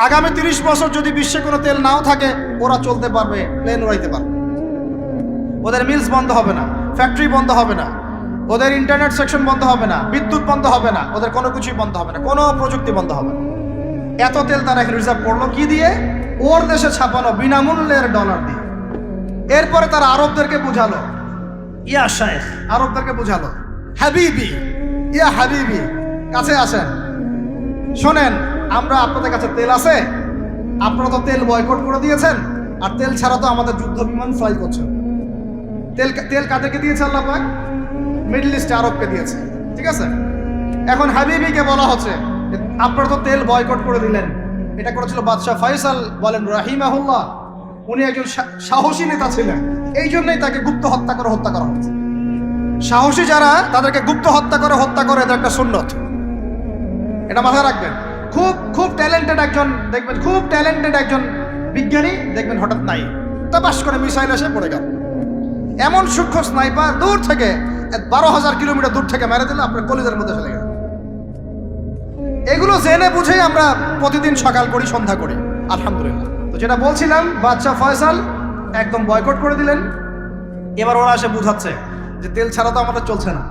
আগামী 30 বছর যদি বিশ্বে কোনো তেল নাও থাকে, ওরা চলতে পারবে, প্লেন উড়াইতে পারবে। ওদের মিলস বন্ধ হবে না, ফ্যাক্টরি বন্ধ হবে না, ওদের ইন্টারনেট সেকশন বন্ধ হবে না, বিদ্যুৎ বন্ধ হবে না, ওদের কোনো কিছুই বন্ধ হবে না, কোনো প্রযুক্তি বন্ধ হবে না। এত তেল তারা রিজার্ভ করলো কি দিয়ে? ওর দেশে ছাপানো বিনামূল্যের ডলার দিয়ে। এরপরে তারা আরবদেরকে বুঝালো, ইয়া শাইখ, আরবদেরকে বুঝালো, হাবিবি, ইয়া হাবিবি, কাছে আসেন, শোনেন, আমরা আপনাদের কাছে তেল আছে, আপনারা তো তেল বয়কট করে দিয়েছেন, আর তেল ছাড়া তো আমাদের যুদ্ধ বিমান ফ্লাই করছে। তেল কাদেরকে দিয়েছে আল্লাহ পাক? মিডল ইস্টে আরবকে দিয়েছে, ঠিক আছে? এখন হাবিবিকে বলা হচ্ছে আপনারা তো তেল বয়কট করে দিলেন। এটা করেছিল বাদশাহ ফয়সাল, বলেন রাহিমাহুল্লাহ। উনি একজন সাহসী নেতা ছিলেন, এই জন্যই তাকে গুপ্ত হত্যা করা হয়েছে। সাহসী যারা, তাদেরকে গুপ্ত হত্যা করে এদের একটা সুন্নত, এটা মাথায় রাখবেন। খুব ট্যালেন্টেড একজন দেখবেন, খুব ট্যালেন্টেড একজন বিজ্ঞানী দেখবেন, হঠাৎ নাই, তাপাস করে মিসাইল এসে পড়ে গেল। এমন সূক্ষ্ম স্নাইপার দূর থেকে 12,000 কিলোমিটার দূর থেকে মেরে দিলে আপনার কলিজার মধ্যে চলে গেল। এগুলো জেনে বুঝেই আমরা প্রতিদিন সকাল করি, সন্ধ্যা করি, আলহামদুলিল্লাহ। তো যেটা বলছিলাম, বাদশাহ ফয়সাল একদম বয়কট করে দিলেন। এবার ওরা এসে বুঝাচ্ছে যে তেল ছাড়া তো আমাদের চলছে না।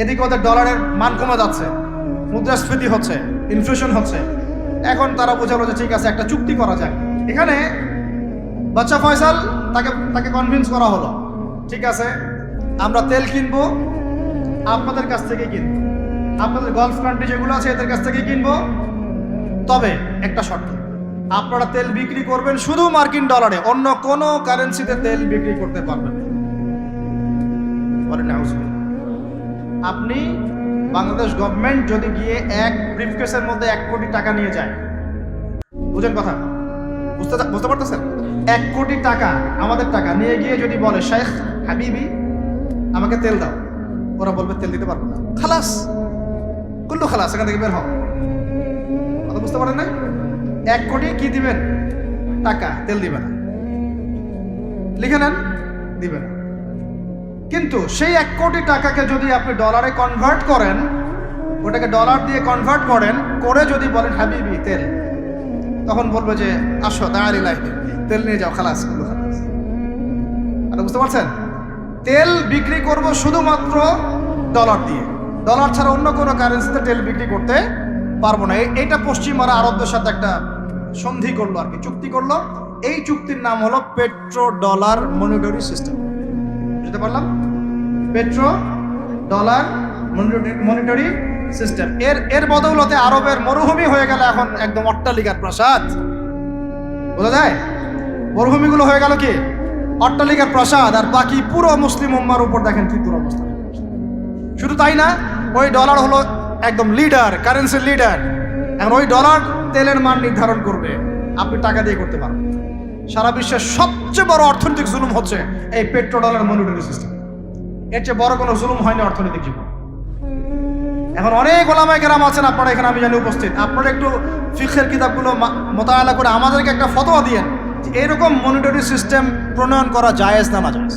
এদিকে ওদের ডলারের মান কমে যাচ্ছে, মুদ্রাস্ফীতি হচ্ছে, ইনফ্লেশন হচ্ছে। এখন তারা বোঝালো যে ঠিক আছে, একটা চুক্তি করা যায়। এখানে বাদশাহ ফয়সাল তাকে কনভিন্স করা হলো, ঠিক আছে, আমরা তেল কিনবো আপনাদের কাছ থেকে, কিনবো আপনাদের গালফ কান্ট্রি যেগুলো আছে এদের কাছ থেকে কিনবো, তবে একটা শর্ত, আপনারা তেল বিক্রি করবেন শুধু মার্কিন ডলারে, অন্য কোনো কারেন্সিতে তেল বিক্রি করতে পারবেন না। বলেন নাউজুবিল্লাহ। আপনি বাংলাদেশ গভর্নমেন্ট যদি গিয়ে এক ব্রিফকেসের মধ্যে 1 কোটি টাকা নিয়ে যায়, বুঝেন কথা, বুঝতে পারতেছেন? 1 কোটি টাকা, আমাদের টাকা নিয়ে গিয়ে যদি বলে শেখ হাবিবি আমাকে তেল দাও, ওরা বলবে তেল দিতে পারবো না, খালাস, কুল্লু খালাস, এখান থেকে বের হও। কথা বুঝতে পারেন না? 1 কোটি কি দিবেন? টাকা, তেল দিবে না, লিখে নেন, দিবে না। কিন্তু সেই 1 কোটি টাকাকে যদি আপনি ডলারে কনভার্ট করেন, ওটাকে ডলার দিয়ে কনভার্ট করেন, করে যদি বলেন হাবিবি তেল, তখন বলবে যে আসো দাঁড়ালি লাইফে তেল নিয়ে যাও, খালাস, কুল্লু খালাস। আপনি বুঝতে পারছেন? তেল বিক্রি করব শুধুমাত্র ডলার দিয়ে, ডলার ছাড়া অন্য কোনো কারেন্সিতে তেল বিক্রি করতে পারবো না। এটা পশ্চিমারা আরবদের সাথে একটা সন্ধি করলো, আর কি চুক্তি করলো। এই চুক্তির নাম হলো পেট্রো ডলার মনিটরি সিস্টেম। বুঝতে পারলাম? Petro dollar monetary system. এর বদৌলতে আরবের মরুভূমি হয়ে গেল এখন একদম অট্টালিকার প্রাসাদ। বোঝা যায়? মরুভূমিগুলো হয়ে গেল কি অট্টালিকার প্রাসাদ, আর বাকি পুরো মুসলিম উম্মার উপর দেখেন কি দুরবস্থা। শুধু তাই না, ওই ডলার হলো একদম লিডার, কারেন্সির লিডার। এখন ওই ডলার তেলের মান নির্ধারণ করবে, আপনি টাকা দিয়ে করতে পারবেন। সারা বিশ্বের সবচেয়ে বড় অর্থনৈতিক জুলুম হচ্ছে এই পেট্রো ডলার মনিটরি সিস্টেম। এর চেয়ে বড় কোনো জুলুম হয়নি অর্থনৈতিক জীবন। এখন অনেক ওলামায়ে কেরাম আছেন আপনারা এখানে, আমি জানি উপস্থিত, আপনারা একটু ফিকহের কিতাবগুলো মোতালা করে আমাদেরকে একটা ফতোয়া দিয়েন যে এরকম মনিটরি সিস্টেম প্রণয়ন করা জায়েজ না নাজায়েজ।